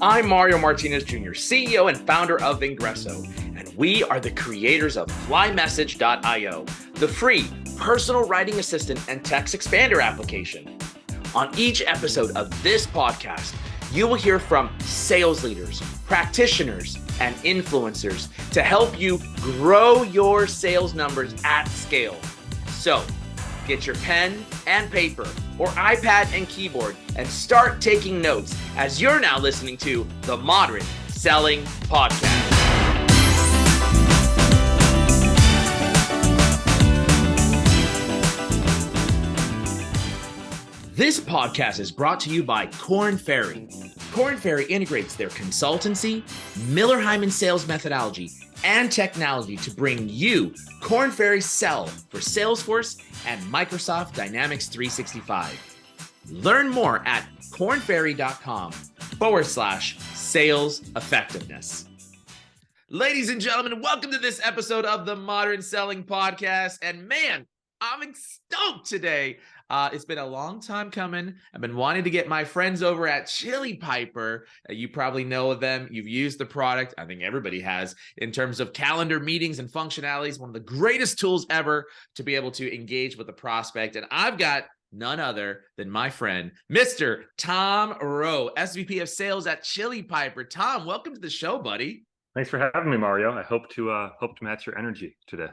I'm Mario Martinez Jr., CEO and founder of Vengreso, and we are the creators of FlyMessage.io, the free personal writing assistant and text expander application. On each episode of this podcast, you will hear from sales leaders, practitioners, and influencers to help you grow your sales numbers at scale. So, get your pen and paper or iPad and keyboard and start taking notes as you're now listening to the Modern Selling Podcast. This podcast is brought to you by Korn Ferry. Korn Ferry integrates their consultancy, Miller Heiman sales methodology, and technology to bring you Korn Ferry Sell for Salesforce and Microsoft Dynamics 365. Learn more at kornferry.com/sales effectiveness. Ladies and gentlemen, welcome to this episode of the Modern Selling Podcast. And man, I'm stoked today. It's been a long time coming. I've been wanting to get my friends over at Chili Piper. You probably know of them. You've used the product. I think everybody has in terms of calendar meetings and functionalities. One of the greatest tools ever to be able to engage with a prospect. And I've got none other than my friend, Mr. Tom Rowe, SVP of Sales at Chili Piper. Tom, welcome to the show, buddy. Thanks for having me, Mario. I hope to match your energy today.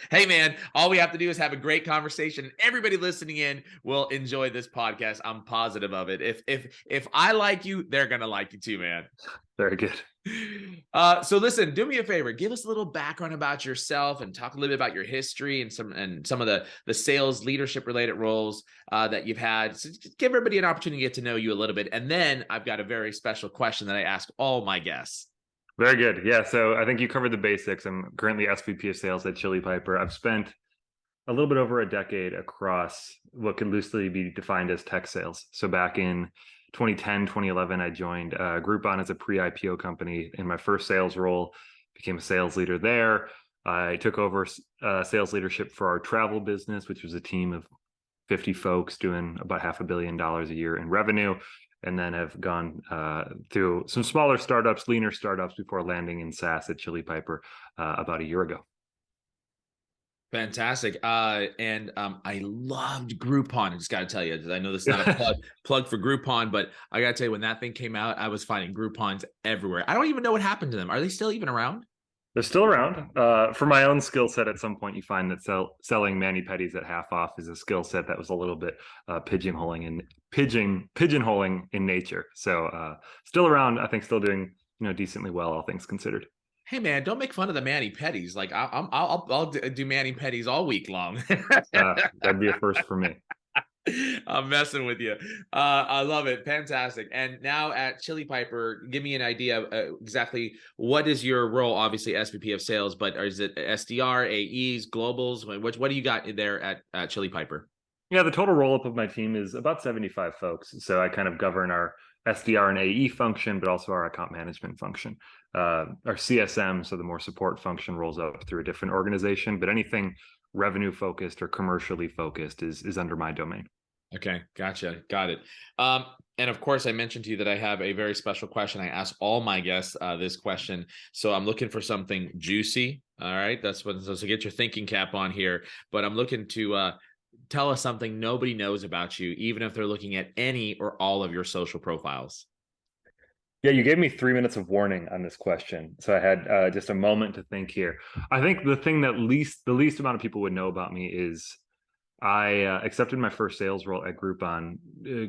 Hey, man, all we have to do is have a great conversation, and everybody listening in will enjoy this podcast. I'm positive of it. If I like you, they're gonna like you too, man. Very good. So listen, do me a favor, give us a little background about yourself and talk a little bit about your history and some of the sales leadership related roles that you've had. So just give everybody an opportunity to get to know you a little bit, and then I've got a very special question that I ask all my guests. Very good. Yeah, so I think you covered the basics. I'm currently SVP of Sales at Chili Piper. I've spent a little bit over a decade across what can loosely be defined as tech sales. So back in 2010, 2011, I joined Groupon as a pre-IPO company. In my first sales role, became a sales leader there. I took over sales leadership for our travel business, which was a team of 50 folks doing about $500 million a year in revenue. And then have gone through some smaller startups, leaner startups before landing in SaaS at Chili Piper about a year ago. Fantastic. And I loved Groupon. I just got to tell you, I know this is not a plug for Groupon, but I got to tell you, when that thing came out, I was finding Groupons everywhere. I don't even know what happened to them. Are they still even around? They're still around. For my own skill set, at some point you find that selling mani-pedis at half off is a skill set that was a little bit pigeonholing in nature. So still around. I think still doing decently well, all things considered. Hey man, don't make fun of the mani-pedis. Like I'll do mani-pedis all week long. That'd be a first for me. I'm messing with you. I love it. Fantastic. And now at Chili Piper, give me an idea of exactly what is your role. Obviously SVP of sales, but is it SDR, AEs, globals? What do you got there at Chili Piper? Yeah, the total roll-up of my team is about 75 folks. So I kind of govern our SDR and AE function, but also our account management function. Our CSM, so the more support function, rolls up through a different organization, but anything revenue focused or commercially focused is under my domain. Okay, gotcha. Got it. And of course, I mentioned to you that I have a very special question. I ask all my guests this question. So I'm looking for something juicy. All right, so get your thinking cap on here. But I'm looking to tell us something nobody knows about you, even if they're looking at any or all of your social profiles. Yeah, you gave me 3 minutes of warning on this question. So I had just a moment to think here. I think the thing that the least amount of people would know about me is I accepted my first sales role at Groupon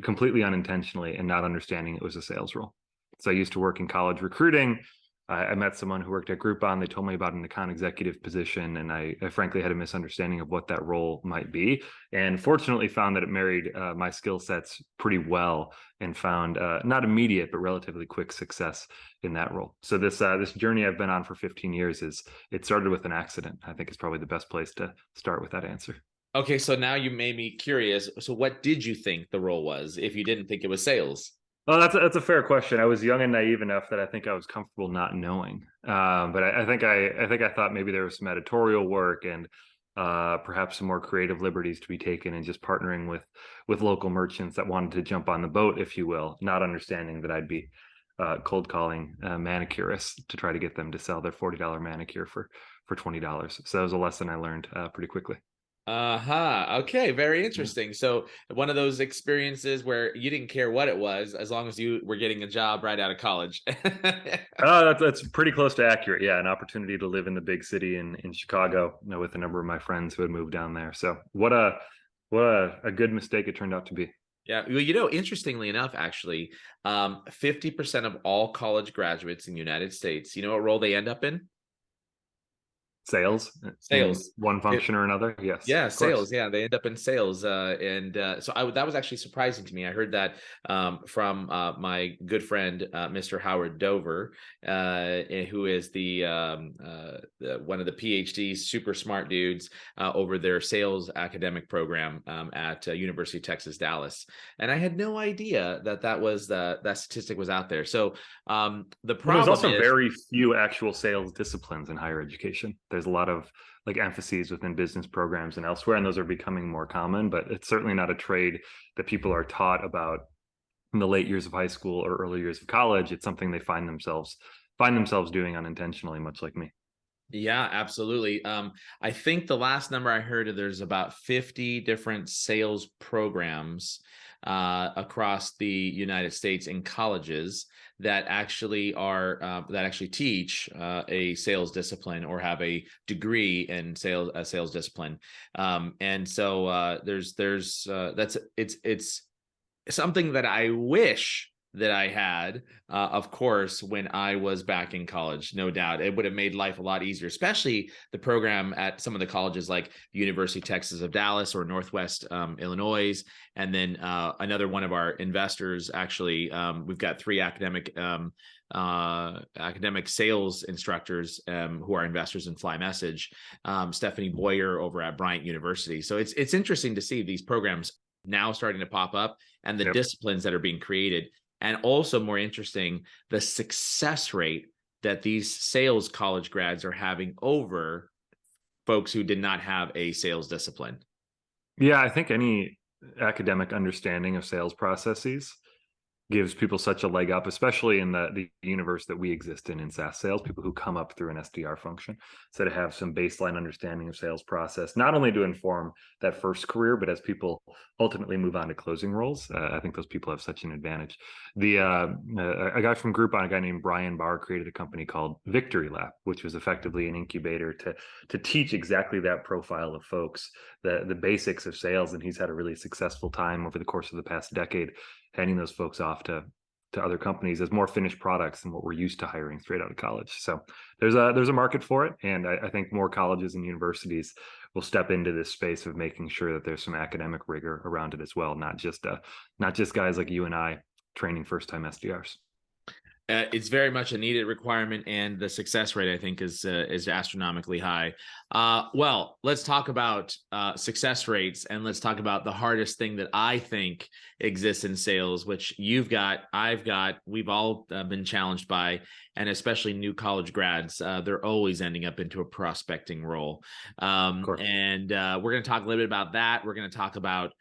completely unintentionally and not understanding it was a sales role. So I used to work in college recruiting. I met someone who worked at Groupon. They told me about an account executive position, and I frankly had a misunderstanding of what that role might be. And fortunately found that it married my skill sets pretty well, and found not immediate, but relatively quick success in that role. So this journey I've been on for 15 years it started with an accident. I think is probably the best place to start with that answer. Okay, so now you made me curious. So what did you think the role was if you didn't think it was sales? Oh, that's a fair question. I was young and naive enough that I think I was comfortable not knowing. But I think I thought maybe there was some editorial work and perhaps some more creative liberties to be taken, and just partnering with local merchants that wanted to jump on the boat, if you will, not understanding that I'd be cold calling manicurists to try to get them to sell their $40 manicure for $20. So that was a lesson I learned pretty quickly. Okay, very Yeah. interesting. So one of those experiences where you didn't care what it was, as long as you were getting a job right out of college. That's pretty close to accurate. Yeah, an opportunity to live in the big city in Chicago, with a number of my friends who had moved down there. So what a good mistake it turned out to be. Yeah, well, interestingly enough, actually, 50% of all college graduates in the United States, you know what role they end up in? Sales in Sales. one function or another. Yes, Yeah, of course. sales. Yeah, they end up in sales, that was actually surprising to me. I heard that from my good friend, Mr. Howard Dover, who is one of the PhD super smart dudes over their sales academic program at University of Texas Dallas, and I had no idea that statistic was out there. So the Well, there's problem also is. very few actual sales disciplines in higher education. There's a lot of like emphases within business programs and elsewhere, and those are becoming more common, but it's certainly not a trade that people are taught about in the late years of high school or early years of college. It's something they find themselves doing unintentionally, much like me. Yeah, absolutely. I think the last number I heard, there's about 50 different sales programs across the United States in colleges that actually teach a sales discipline or have a degree in sales discipline. And so that's it's something that I wish that I had, of course, when I was back in college. No doubt, it would have made life a lot easier, especially the program at some of the colleges like University of Texas of Dallas or Northwest Illinois, and then another one of our investors. Actually, we've got three academic sales instructors who are investors in Fly Message. Stephanie Boyer over at Bryant University. So it's interesting to see these programs now starting to pop up and the Yep. disciplines that are being created. And also more interesting, the success rate that these sales college grads are having over folks who did not have a sales discipline. Yeah, I think any academic understanding of sales processes gives people such a leg up, especially in the universe that we exist in SaaS sales, people who come up through an SDR function. So to have some baseline understanding of sales process, not only to inform that first career, but as people ultimately move on to closing roles, I think those people have such an advantage. A guy from Groupon, a guy named Brian Barr, created a company called Victory Lab, which was effectively an incubator to teach exactly that profile of folks, the basics of sales. And he's had a really successful time over the course of the past decade handing those folks off to other companies as more finished products than what we're used to hiring straight out of college. So there's a market for it, and I think more colleges and universities will step into this space of making sure that there's some academic rigor around it as well, not just guys like you and I training first time SDRs. It's very much a needed requirement, and the success rate, I think, is astronomically high. Well, let's talk about success rates, and let's talk about the hardest thing that I think exists in sales, which you've got, I've got, we've all been challenged by, and especially new college grads. They're always ending up into a prospecting role. Of course. And we're going to talk a little bit about that. We're going to talk about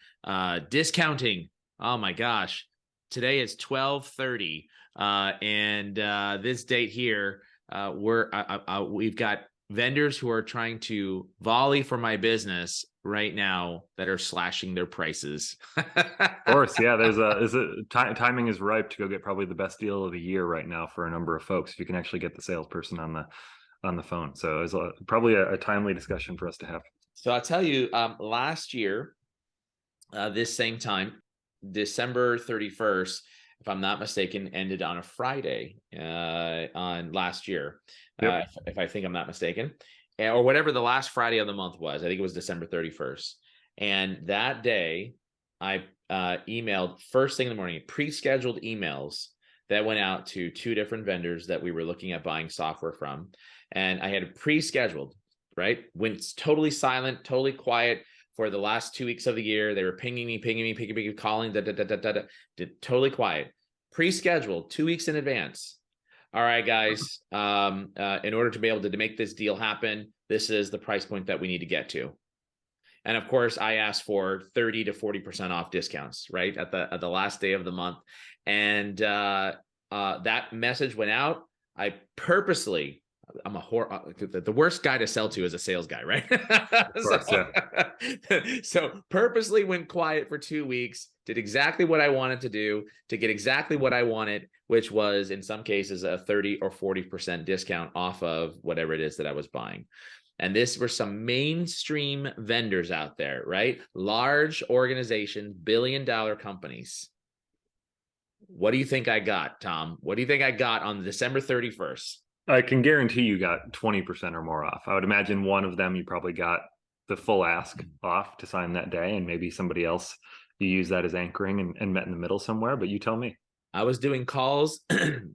discounting. Oh my gosh. Today is 12:30. And this date here, we've got vendors who are trying to volley for my business right now that are slashing their prices. Of course, yeah. Timing is ripe to go get probably the best deal of the year right now for a number of folks. If you can actually get the salesperson on the phone, so it's probably a timely discussion for us to have. So I'll tell you, last year, this same time, December 31st, if I'm not mistaken, ended on a Friday on last year, Yep. if I think I'm not mistaken, or whatever the last Friday of the month was. I think it was December 31st. And that day, I emailed first thing in the morning, pre-scheduled emails that went out to two different vendors that we were looking at buying software from. And I had pre-scheduled, right? Went totally silent, totally quiet. For the last 2 weeks of the year, they were pinging me, calling, totally quiet. Pre-scheduled 2 weeks in advance. All right, guys, in order to be able to make this deal happen, this is the price point that we need to get to. And of course, I asked for 30 to 40% off discounts, right, at the last day of the month. And that message went out, I purposely, I'm the worst guy to sell to is a sales guy, right? Of course, yeah. So purposely went quiet for 2 weeks, did exactly what I wanted to do to get exactly what I wanted, which was in some cases a 30 or 40% discount off of whatever it is that I was buying. And this were some mainstream vendors out there, right? Large organizations, billion-dollar companies. What do you think I got, Tom? What do you think I got on December 31st? I can guarantee you got 20% or more off. I would imagine one of them you probably got the full ask off to sign that day, and maybe somebody else you use that as anchoring and met in the middle somewhere. But you tell me. I was doing calls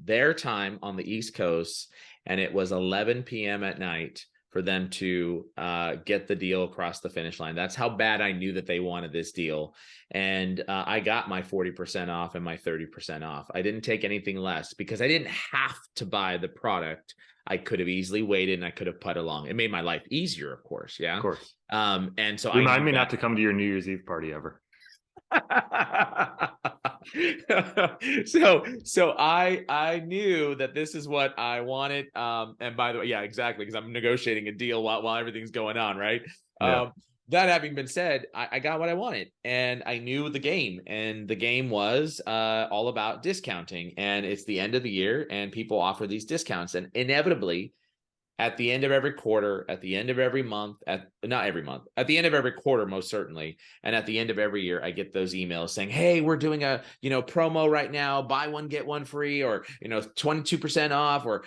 their time on the East Coast, and it was 11 p.m. at night for them to get the deal across the finish line. That's how bad I knew that they wanted this deal. And I got my 40% off and my 30% off. I didn't take anything less because I didn't have to buy the product. I could have easily waited and I could have put along. It made my life easier, of course. Yeah. Of course. And so Remind me not to come to your New Year's Eve party ever. so I knew that this is what I wanted. And by the way, yeah, exactly, because I'm negotiating a deal while everything's going on, right? Yeah. That having been said, I got what I wanted, and I knew the game, and the game was all about discounting. And it's the end of the year, and people offer these discounts, and inevitably, at the end of every quarter, at the end of every month, not every month, at the end of every quarter, most certainly, and at the end of every year, I get those emails saying, "Hey, we're doing a promo right now, buy one get one free, or 22% off, or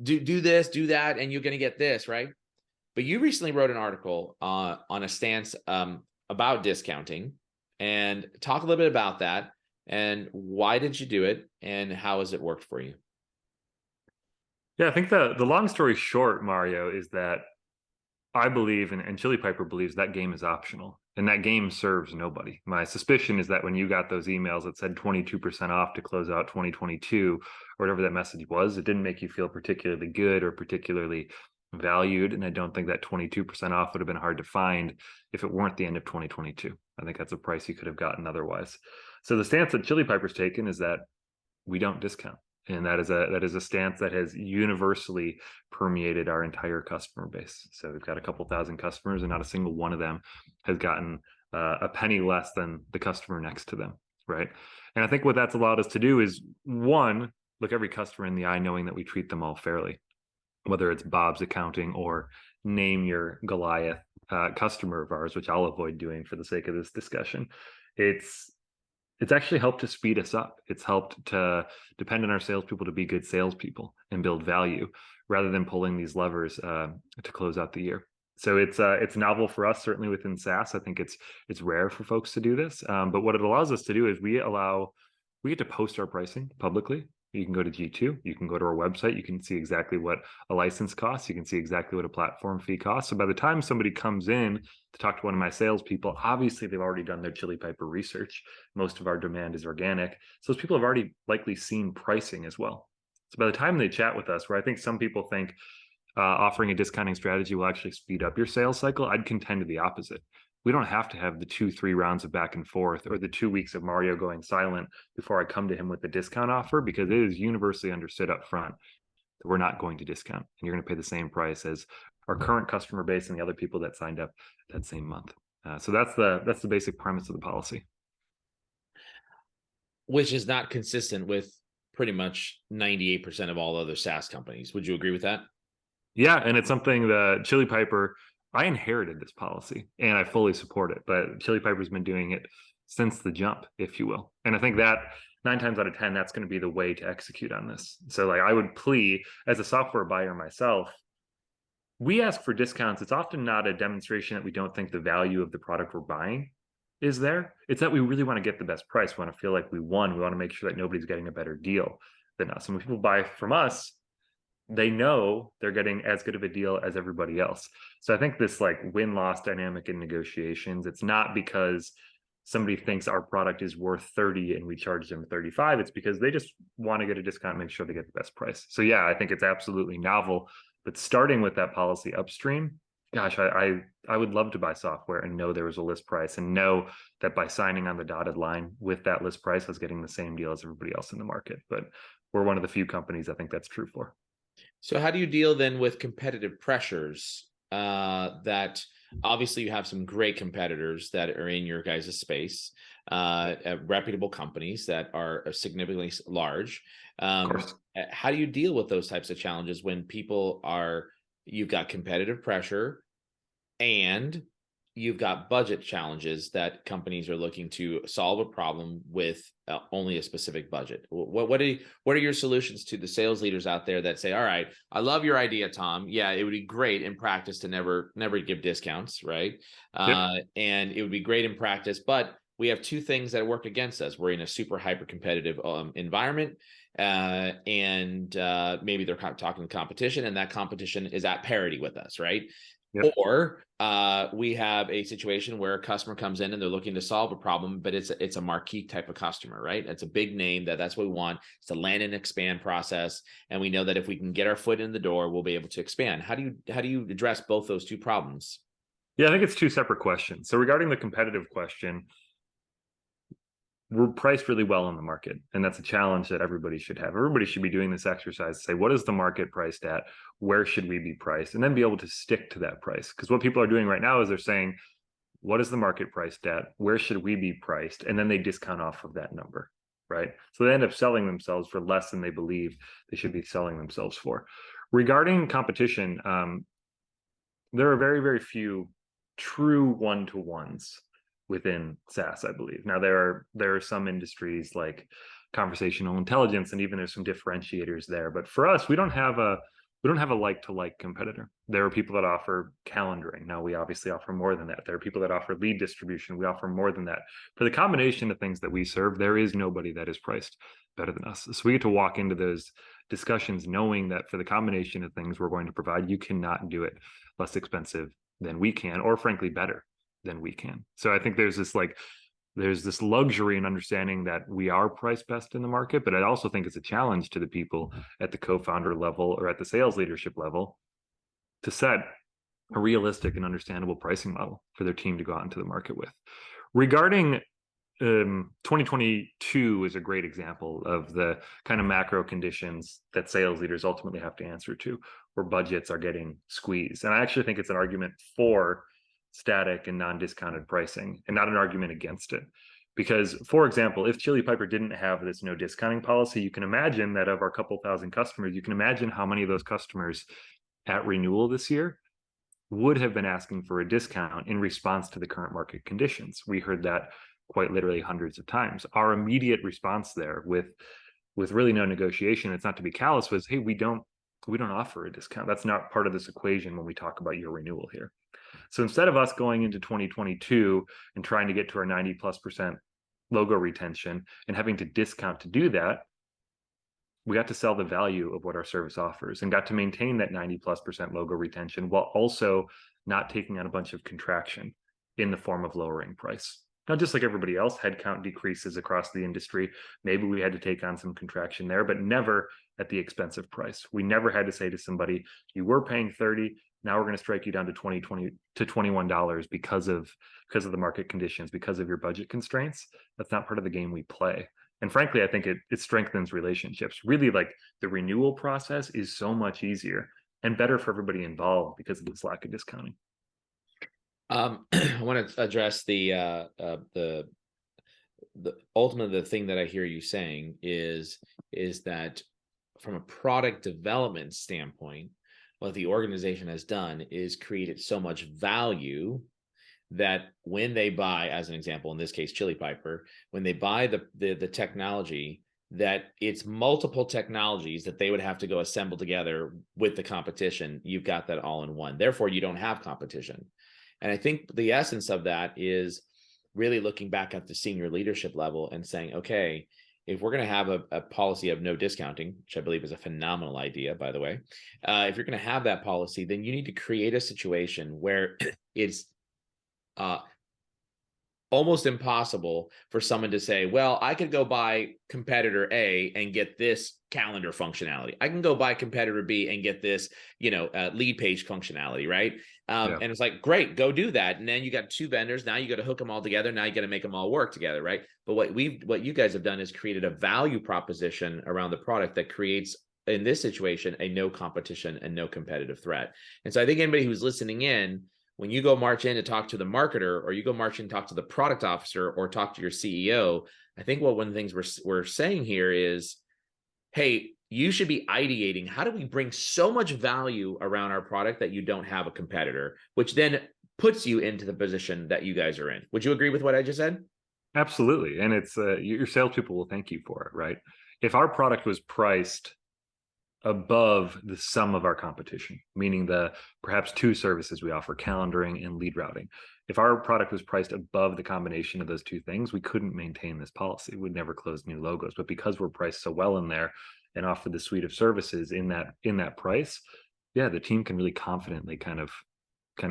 do this, do that, and you're going to get this," right? But you recently wrote an article on a stance about discounting, and talk a little bit about that, and why did you do it, and how has it worked for you? Yeah, I think the long story short, Mario, is that I believe, and Chili Piper believes, that game is optional, and that game serves nobody. My suspicion is that when you got those emails that said 22% off to close out 2022, or whatever that message was, it didn't make you feel particularly good or particularly valued. And I don't think that 22% off would have been hard to find if it weren't the end of 2022. I think that's a price you could have gotten otherwise. So the stance that Chili Piper's taken is that we don't discount. And that is a stance that has universally permeated our entire customer base. So we've got a couple thousand customers, and not a single one of them has gotten a penny less than the customer next to them, right? And I think what that's allowed us to do is, one, look every customer in the eye, knowing that we treat them all fairly, whether it's Bob's Accounting or name your Goliath customer of ours, which I'll avoid doing for the sake of this discussion. It's actually helped to speed us up. It's helped to depend on our salespeople to be good salespeople and build value, rather than pulling these levers to close out the year. So it's novel for us, certainly within SaaS. I think it's rare for folks to do this. But what it allows us to do is we get to post our pricing publicly. You can go to G2, you can go to our website, you can see exactly what a license costs, you can see exactly what a platform fee costs. So by the time somebody comes in to talk to one of my salespeople, obviously they've already done their Chili Piper research. Most of our demand is organic. So those people have already likely seen pricing as well. So by the time they chat with us, where I think some people think offering a discounting strategy will actually speed up your sales cycle, I'd contend to the opposite. We don't have to have the 2-3 rounds of back and forth, or the 2 weeks of Mario going silent before I come to him with the discount offer, because it is universally understood up front that we're not going to discount, and you're going to pay the same price as our current customer base and the other people that signed up that same month. So that's the basic premise of the policy, Which is not consistent with pretty much 98% of all other SaaS companies. Would you agree with that? Yeah, and it's something that Chili Piper, I inherited this policy and I fully support it, but Chili Piper's been doing it since the jump, if you will. And I think that 9 times out of 10, that's going to be the way to execute on this. So like, I would plea, as a software buyer myself, we ask for discounts. It's often not a demonstration that we don't think the value of the product we're buying is there. It's that we really want to get the best price. We want to feel like we won. We want to make sure that nobody's getting a better deal than us. And when people buy from us, they know they're getting as good of a deal as everybody else. So I think this like win-loss dynamic in negotiations, it's not because somebody thinks our product is worth 30 and we charge them 35. It's because they just want to get a discount and make sure they get the best price. So yeah, I think it's absolutely novel, but starting with that policy upstream Gosh, I would love to buy software and know there was a list price and know that by signing on the dotted line with that list price, I was getting the same deal as everybody else in the market. But we're one of the few companies I think that's true for. So how do you deal then with competitive pressures? That obviously you have some great competitors that are in your guys' space, reputable companies that are significantly large. Of course. How do you deal with those types of challenges when you've got competitive pressure and you've got budget challenges that companies are looking to solve a problem with only a specific budget? What are your solutions to the sales leaders out there that say, all right, I love your idea, Tom. Yeah, it would be great in practice to never give discounts, right? Yep. And it would be great in practice, but we have two things that work against us. We're in a super hyper competitive environment, and maybe they're talking competition, and that competition is at parity with us, right? Yep. Or we have a situation where a customer comes in and they're looking to solve a problem, but it's a marquee type of customer, right? It's a big name that's what we want. It's a land and expand process, and we know that if we can get our foot in the door, we'll be able to expand. How do you address both those two problems? Yeah, I think it's two separate questions. So regarding the competitive question, we're priced really well in the market, and that's a challenge that everybody should have. Everybody should be doing this exercise to say, what is the market priced at? Where should we be priced? And then be able to stick to that price. Because what people are doing right now is they're saying, what is the market priced at? Where should we be priced? And then they discount off of that number, right? So they end up selling themselves for less than they believe they should be selling themselves for. Regarding competition, there are very, very few true one-to-ones within SaaS, I believe. Now there are some industries like conversational intelligence, and even there's some differentiators there. But for us, we don't have a like-to-like competitor. There are people that offer calendaring. Now we obviously offer more than that. There are people that offer lead distribution. We offer more than that. For the combination of things that we serve, there is nobody that is priced better than us. So we get to walk into those discussions knowing that for the combination of things we're going to provide, you cannot do it less expensive than we can, or frankly better than we can. So I think there's this luxury in understanding that we are priced best in the market, but I also think it's a challenge to the people at the co-founder level or at the sales leadership level to set a realistic and understandable pricing model for their team to go out into the market with. Regarding 2022 is a great example of the kind of macro conditions that sales leaders ultimately have to answer to, where budgets are getting squeezed. And I actually think it's an argument for static and non-discounted pricing and not an argument against it. Because, for example, if Chili Piper didn't have this no discounting policy, you can imagine that of our couple thousand customers, you can imagine how many of those customers at renewal this year would have been asking for a discount in response to the current market conditions. We heard that quite literally hundreds of times. Our immediate response there with really no negotiation, it's not to be callous, was, hey, we don't offer a discount. That's not part of this equation when we talk about your renewal here. So instead of us going into 2022 and trying to get to our 90+% logo retention and having to discount to do that, we got to sell the value of what our service offers and got to maintain that 90+% logo retention while also not taking on a bunch of contraction in the form of lowering price. Now, just like everybody else, headcount decreases across the industry. Maybe we had to take on some contraction there, but never at the expense of price. We never had to say to somebody, you were paying 30, now we're going to strike you down to $21 because of the market conditions, because of your budget constraints. That's not part of the game we play. And frankly, I think it strengthens relationships. Really, like, the renewal process is so much easier and better for everybody involved because of this lack of discounting. I want to address the ultimately the thing that I hear you saying is that from a product development standpoint, what the organization has done is created so much value that when they buy, as an example, in this case, Chili Piper, when they buy the technology, that it's multiple technologies that they would have to go assemble together with the competition. You've got that all in one. Therefore, you don't have competition. And I think the essence of that is really looking back at the senior leadership level and saying, okay, if we're going to have a policy of no discounting, which I believe is a phenomenal idea, by the way, if you're going to have that policy, then you need to create a situation where it's almost impossible for someone to say, well, I could go buy competitor A and get this calendar functionality. I can go buy competitor B and get this, lead page functionality, right? Yeah. And it's like, great, go do that. And then you got two vendors. Now you got to hook them all together. Now you got to make them all work together, right? But what you guys have done is created a value proposition around the product that creates, in this situation, a no competition and no competitive threat. And so I think anybody who's listening in, when you go march in to talk to the marketer, or you go march in and talk to the product officer, or talk to your CEO, I think one of the things we're saying here is, hey, you should be ideating, how do we bring so much value around our product that you don't have a competitor, which then puts you into the position that you guys are in. Would you agree with what I just said? Absolutely. And it's your salespeople will thank you for it, right? If our product was priced above the sum of our competition, meaning the perhaps two services we offer, calendaring and lead routing. If our product was priced above the combination of those two things, we couldn't maintain this policy. We'd never close new logos. But because we're priced so well in there and offer the suite of services in that price, yeah, the team can really confidently kind of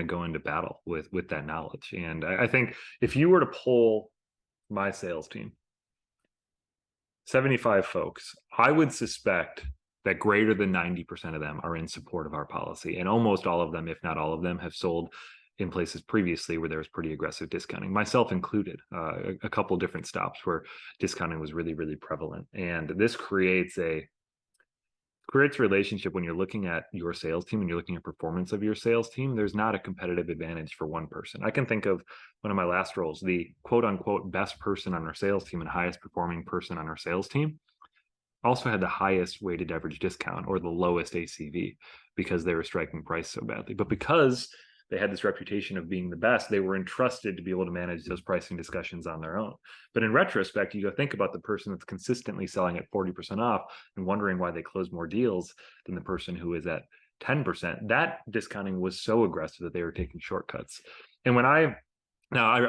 go into battle with that knowledge. And I think if you were to poll my sales team, 75 folks, I would suspect that greater than 90% of them are in support of our policy. And almost all of them, if not all of them, have sold in places previously where there was pretty aggressive discounting, myself included, a couple different stops where discounting was really, really prevalent. And this creates a relationship when you're looking at your sales team and you're looking at performance of your sales team. There's not a competitive advantage for one person. I can think of one of my last roles, the quote unquote best person on our sales team and highest performing person on our sales team also had the highest weighted average discount or the lowest ACV because they were striking price so badly. But because they had this reputation of being the best, they were entrusted to be able to manage those pricing discussions on their own. But in retrospect, you go think about the person that's consistently selling at 40% off and wondering why they close more deals than the person who is at 10%. That discounting was so aggressive that they were taking shortcuts. And I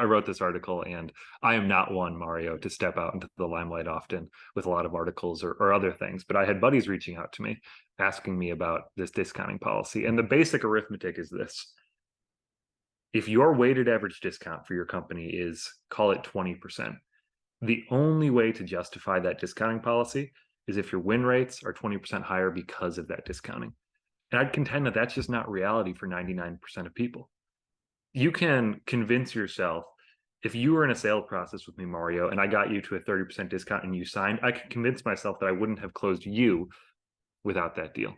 wrote this article, and I am not one, Mario, to step out into the limelight often with a lot of articles or other things. But I had buddies reaching out to me, asking me about this discounting policy. And the basic arithmetic is this. If your weighted average discount for your company is, call it 20%, the only way to justify that discounting policy is if your win rates are 20% higher because of that discounting. And I'd contend that that's just not reality for 99% of people. You can convince yourself, if you were in a sales process with me, Mario, and I got you to a 30% discount and you signed, I could convince myself that I wouldn't have closed you without that deal.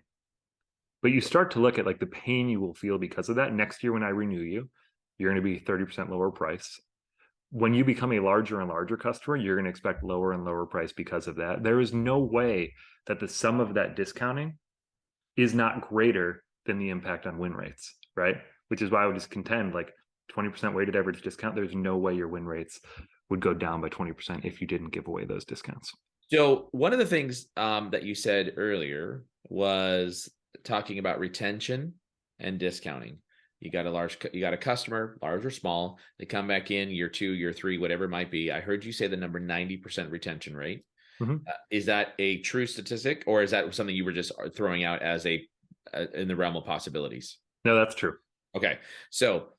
But you start to look at like the pain you will feel because of that. Next year when I renew you, you're going to be 30% lower price. When you become a larger and larger customer, you're going to expect lower and lower price because of that. There is no way that the sum of that discounting is not greater than the impact on win rates, right? Which is why I would just contend like 20% weighted average discount. There's no way your win rates would go down by 20% if you didn't give away those discounts. So one of the things that you said earlier was talking about retention and discounting. You got a customer, large or small, they come back in year 2, year 3, whatever it might be. I heard you say the number 90% retention rate. Mm-hmm. Is that a true statistic, or is that something you were just throwing out as in the realm of possibilities? No, that's true. Okay. So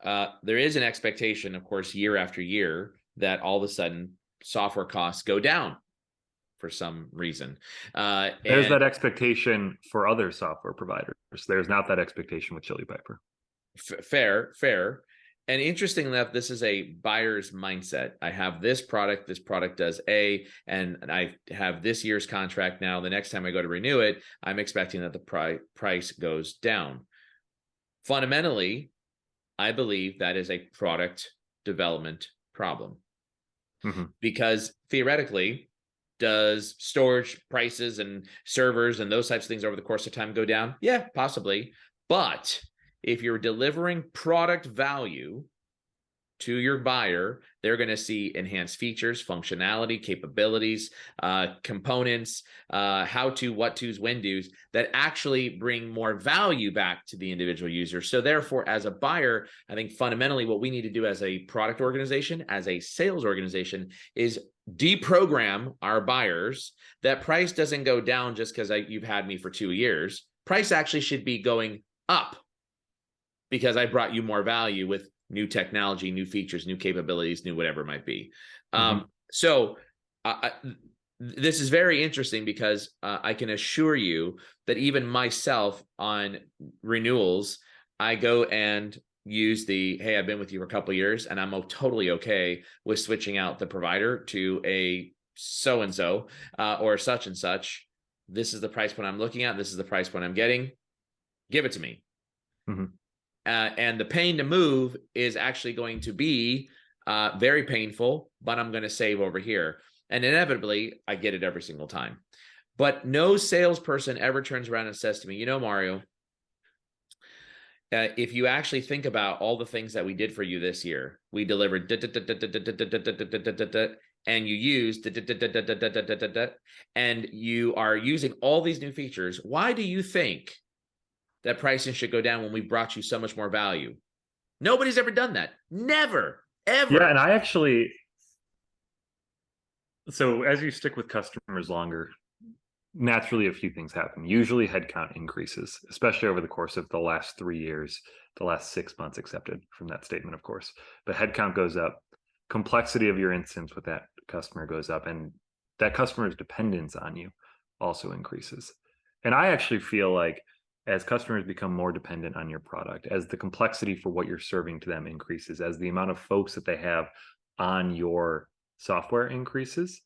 there is an expectation, of course, year after year, that all of a sudden software costs go down for some reason. There's that expectation for other software providers. There's not that expectation with Chili Piper. Fair. And interesting enough, this is a buyer's mindset. I have this product does A, and I have this year's contract now. The next time I go to renew it, I'm expecting that the price goes down. Fundamentally, I believe that is a product development problem. Mm-hmm. Because theoretically, does storage prices and servers and those types of things over the course of time go down? Yeah, possibly. But if you're delivering product value to your buyer, they're going to see enhanced features, functionality, capabilities, components, how-to, what-tos, when-dos that actually bring more value back to the individual user. So therefore, as a buyer, I think fundamentally what we need to do as a product organization, as a sales organization, is deprogram our buyers that price doesn't go down just because you've had me for 2 years. Price actually should be going up, because I brought you more value with new technology, new features, new capabilities, new whatever it might be. Mhm. So this is very interesting because I can assure you that even myself on renewals, I go and use the, hey, I've been with you for a couple of years and I'm totally okay with switching out the provider to a so-and-so or such and such. This is the price point I'm looking at. This is the price point I'm getting. Give it to me. Mhm. And the pain to move is actually going to be very painful, but I'm going to save over here. And inevitably, I get it every single time. But no salesperson ever turns around and says to me, you know, Mario, if you actually think about all the things that we did for you this year, we delivered and you used and you are using all these new features. Why do you think that pricing should go down when we brought you so much more value? Nobody's ever done that. Never, Yeah, ever. and I actually, so as you stick with customers longer, naturally a few things happen. Usually headcount increases, especially over the course of the last 3 years, the last 6 months accepted from that statement, of course. But headcount goes up, complexity of your instance with that customer goes up, and that customer's dependence on you also increases. And I actually feel like as customers become more dependent on your product, as the complexity for what you're serving to them increases, as the amount of folks that they have on your software increases,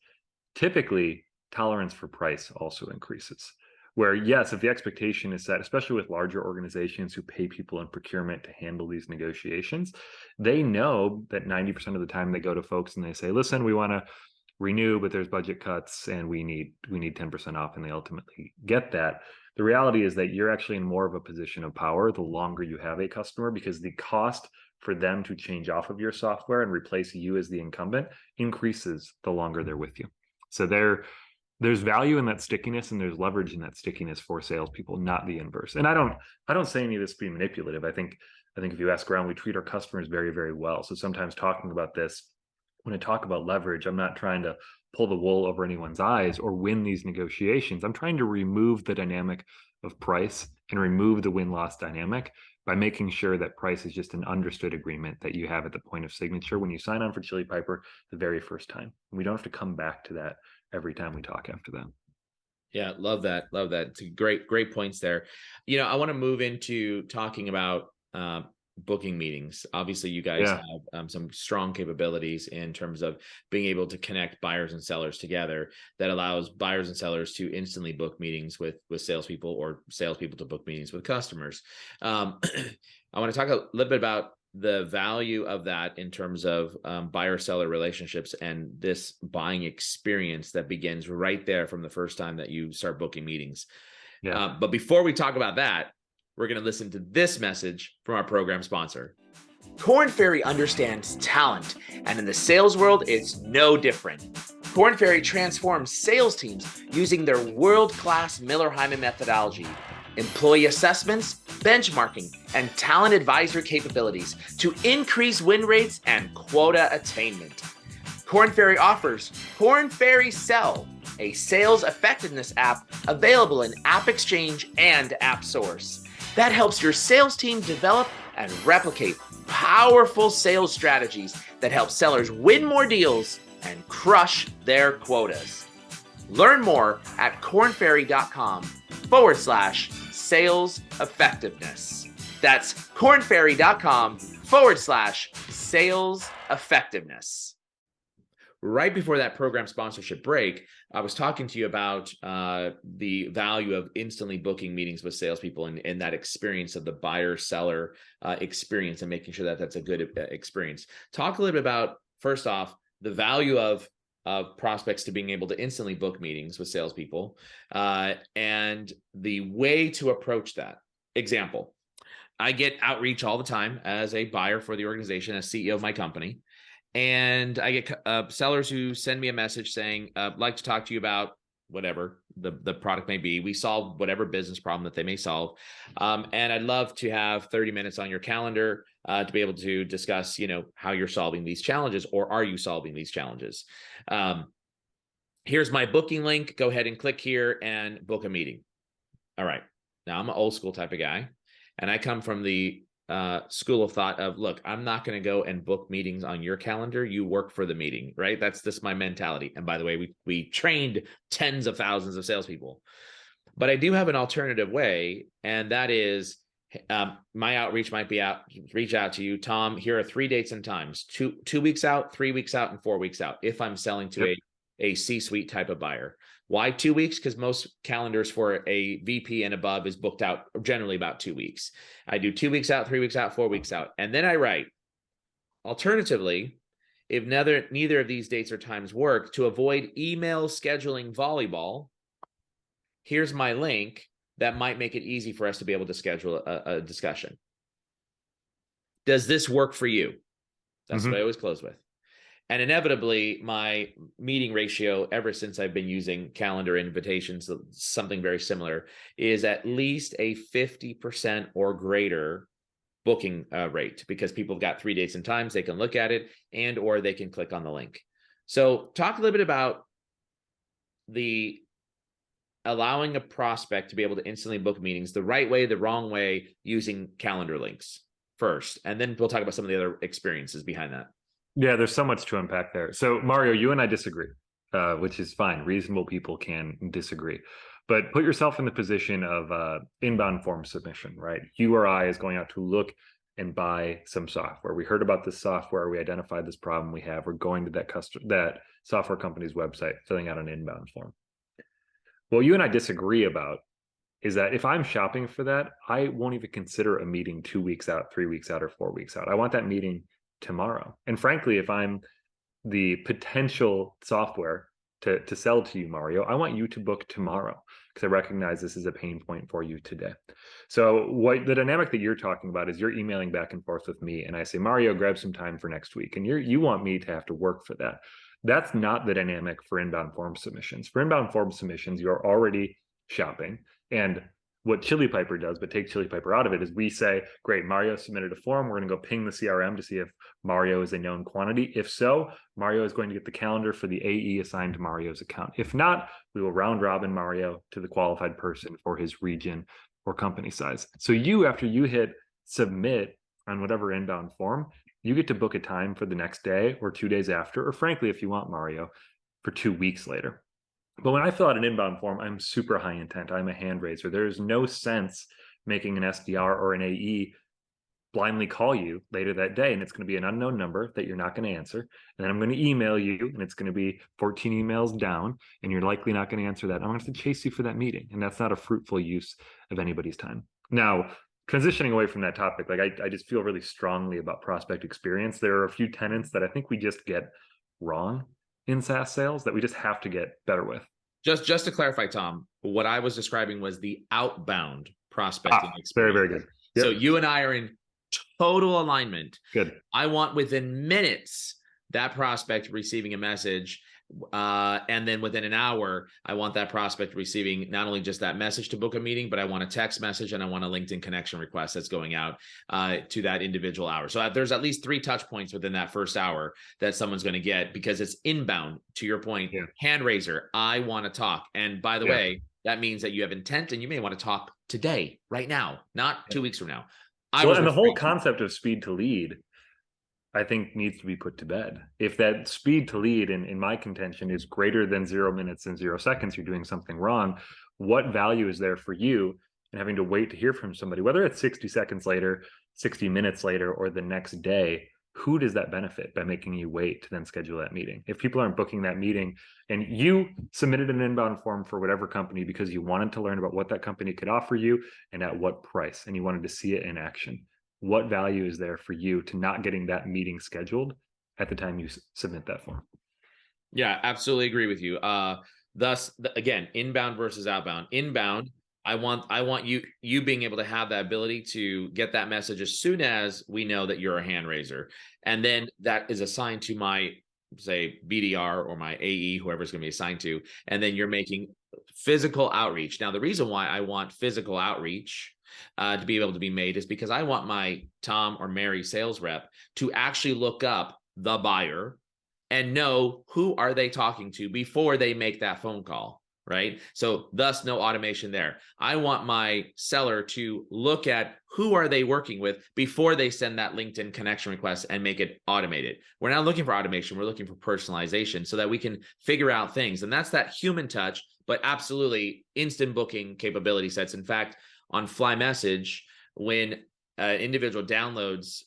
typically tolerance for price also increases. Where, yes, if the expectation is set, especially with larger organizations who pay people in procurement to handle these negotiations, they know that 90% of the time they go to folks and they say, listen, we want to renew, but there's budget cuts and we need 10% off, and they ultimately get that. The reality is that you're actually in more of a position of power the longer you have a customer, because the cost for them to change off of your software and replace you as the incumbent increases the longer they're with you. So there's value in that stickiness, and there's leverage in that stickiness for salespeople, not the inverse. And I don't say any of this to be manipulative. I think if you ask around, we treat our customers very, very well. So sometimes talking about this, when I talk about leverage, I'm not trying to pull the wool over anyone's eyes or win these negotiations. I'm trying to remove the dynamic of price and remove the win-loss dynamic by making sure that price is just an understood agreement that you have at the point of signature when you sign on for Chili Piper the very first time. And we don't have to come back to that every time we talk after that. Yeah, love that. Love that. It's a great points there. I want to move into talking about booking meetings. Obviously, you guys Yeah. have some strong capabilities in terms of being able to connect buyers and sellers together that allows buyers and sellers to instantly book meetings with salespeople, or salespeople to book meetings with customers. I want to talk a little bit about the value of that in terms of buyer-seller relationships and this buying experience that begins right there from the first time that you start booking meetings. Yeah. But before we talk about that, we're going to listen to this message from our program sponsor. Korn Ferry understands talent, and in the sales world, it's no different. Korn Ferry transforms sales teams using their world-class Miller-Heiman methodology, employee assessments, benchmarking, and talent advisory capabilities to increase win rates and quota attainment. Korn Ferry offers Korn Ferry Sell, a sales effectiveness app available in AppExchange and AppSource that helps your sales team develop and replicate powerful sales strategies that help sellers win more deals and crush their quotas. Learn more at kornferry.com/sales effectiveness. That's kornferry.com/sales effectiveness. Right before that program sponsorship break, I was talking to you about the value of instantly booking meetings with salespeople and that experience of the buyer-seller experience, and making sure that that's a good experience. Talk a little bit about, first off, the value of prospects to being able to instantly book meetings with salespeople, and the way to approach that. Example, I get outreach all the time as a buyer for the organization, as CEO of my company. And I get sellers who send me a message saying, I'd like to talk to you about whatever the product may be. We solve whatever business problem that they may solve. And I'd love to have 30 minutes on your calendar to be able to discuss, how you're solving these challenges, or are you solving these challenges? Here's my booking link. Go ahead and click here and book a meeting. All right. Now I'm an old school type of guy, and I come from the school of thought of, look, I'm not going to go and book meetings on your calendar. You work for the meeting, right? That's just my mentality. And by the way, we trained tens of thousands of salespeople, but I do have an alternative way, and that is my outreach might be reach out to you, Tom. Here are 3 dates and times: 2 weeks out, 3 weeks out, and 4 weeks out. If I'm selling to a C-suite type of buyer. Why 2 weeks? Because most calendars for a VP and above is booked out generally about 2 weeks. I do 2 weeks out, 3 weeks out, 4 weeks out. And then I write, alternatively, if neither of these dates or times work, to avoid email scheduling volleyball, here's my link that might make it easy for us to be able to schedule a discussion. Does this work for you? That's what I always close with. And inevitably, my meeting ratio, ever since I've been using calendar invitations, something very similar, is at least a 50% or greater booking rate, because people have got 3 dates and times, they can look at it, and or they can click on the link. So talk a little bit about the allowing a prospect to be able to instantly book meetings, the right way, the wrong way, using calendar links first. And then we'll talk about some of the other experiences behind that. Yeah, there's so much to unpack there. So Mario, you and I disagree, which is fine. Reasonable people can disagree. But put yourself in the position of inbound form submission, right? You or I is going out to look and buy some software. We heard about this software. We identified this problem we have. We're going to that software company's website, filling out an inbound form. What you and I disagree about is that if I'm shopping for that, I won't even consider a meeting 2 weeks out, 3 weeks out, or 4 weeks out. I want that meeting tomorrow. And frankly, if I'm the potential software to sell to you, Mario, I want you to book tomorrow, because I recognize this is a pain point for you today. So what the dynamic that you're talking about is you're emailing back and forth with me, and I say, Mario, grab some time for next week. And you want me to have to work for that. That's not the dynamic for inbound form submissions. For inbound form submissions, you're already shopping. And what Chili Piper does, but take Chili Piper out of it, is we say, great, Mario submitted a form. We're going to go ping the CRM to see if Mario is a known quantity. If so, Mario is going to get the calendar for the AE assigned to Mario's account. If not, we will round robin Mario to the qualified person for his region or company size. So you, after you hit submit on whatever inbound form, you get to book a time for the next day or 2 days after, or frankly, if you want, Mario, for 2 weeks later. But when I fill out an inbound form, I'm super high intent. I'm a hand raiser. There is no sense making an SDR or an AE blindly call you later that day, and it's going to be an unknown number that you're not going to answer. And then I'm going to email you, and it's going to be 14 emails down, and you're likely not going to answer that. I'm going to have to chase you for that meeting, and that's not a fruitful use of anybody's time. Now, transitioning away from that topic, like I just feel really strongly about prospect experience. There are a few tenets that I think we just get wrong in SaaS sales that we just have to get better with. Just to clarify, Tom, what I was describing was the outbound prospecting experience. Very, very good. Yep. So you and I are in total alignment. Good. I want within minutes that prospect receiving a message, and then within an hour, I want that prospect receiving not only just that message to book a meeting, but I want a text message and I want a LinkedIn connection request that's going out to that individual hour. So there's at least 3 touch points within that first hour that someone's going to get, because it's inbound, to your point. Hand raiser, I want to talk. And by the way, that means that you have intent, and you may want to talk today, right now, not 2 weeks from now. And the whole concept of speed to lead, I think, needs to be put to bed. If that speed to lead, in my contention, is greater than 0 minutes and 0 seconds, you're doing something wrong. What value is there for you in having to wait to hear from somebody, whether it's 60 seconds later, 60 minutes later, or the next day? Who does that benefit by making you wait to then schedule that meeting? If people aren't booking that meeting, and you submitted an inbound form for whatever company because you wanted to learn about what that company could offer you and at what price, and you wanted to see it in action, what value is there for you to not getting that meeting scheduled at the time you submit that form? Yeah, absolutely agree with you. Thus, again, inbound versus outbound. Inbound, I want you being able to have that ability to get that message as soon as we know that you're a hand raiser, and then that is assigned to my, say, BDR or my AE, whoever's going to be assigned to, and then you're making physical outreach. Now, the reason why I want physical outreach to be able to be made is because I want my Tom or Mary sales rep to actually look up the buyer and know who are they talking to before they make that phone call, right? So thus no automation there. I want my seller to look at who are they working with before they send that LinkedIn connection request and make it automated. We're not looking for automation. We're looking for personalization so that we can figure out things. And that's that human touch, but absolutely instant booking capability sets. In fact, on Fly Message, when individual downloads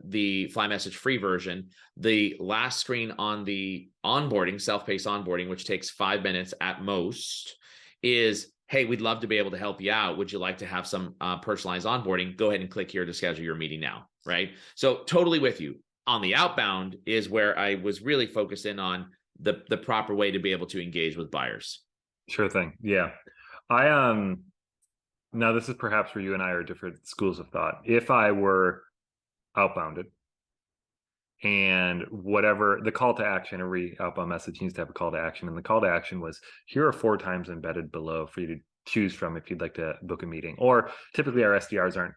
the Fly Message free version, the last screen on the onboarding, self-paced onboarding, which takes 5 minutes at most, is, hey, we'd love to be able to help you out. Would you like to have some personalized onboarding? Go ahead and click here to schedule your meeting now, right? So totally with you. On the outbound is where I was really focused in on the proper way to be able to engage with buyers. Sure thing. Yeah. Now this is perhaps where you and I are different schools of thought. If I were outbounded and whatever the call to action, every outbound message needs to have a call to action. And the call to action was, here are 4 times embedded below for you to choose from if you'd like to book a meeting. Or typically our SDRs aren't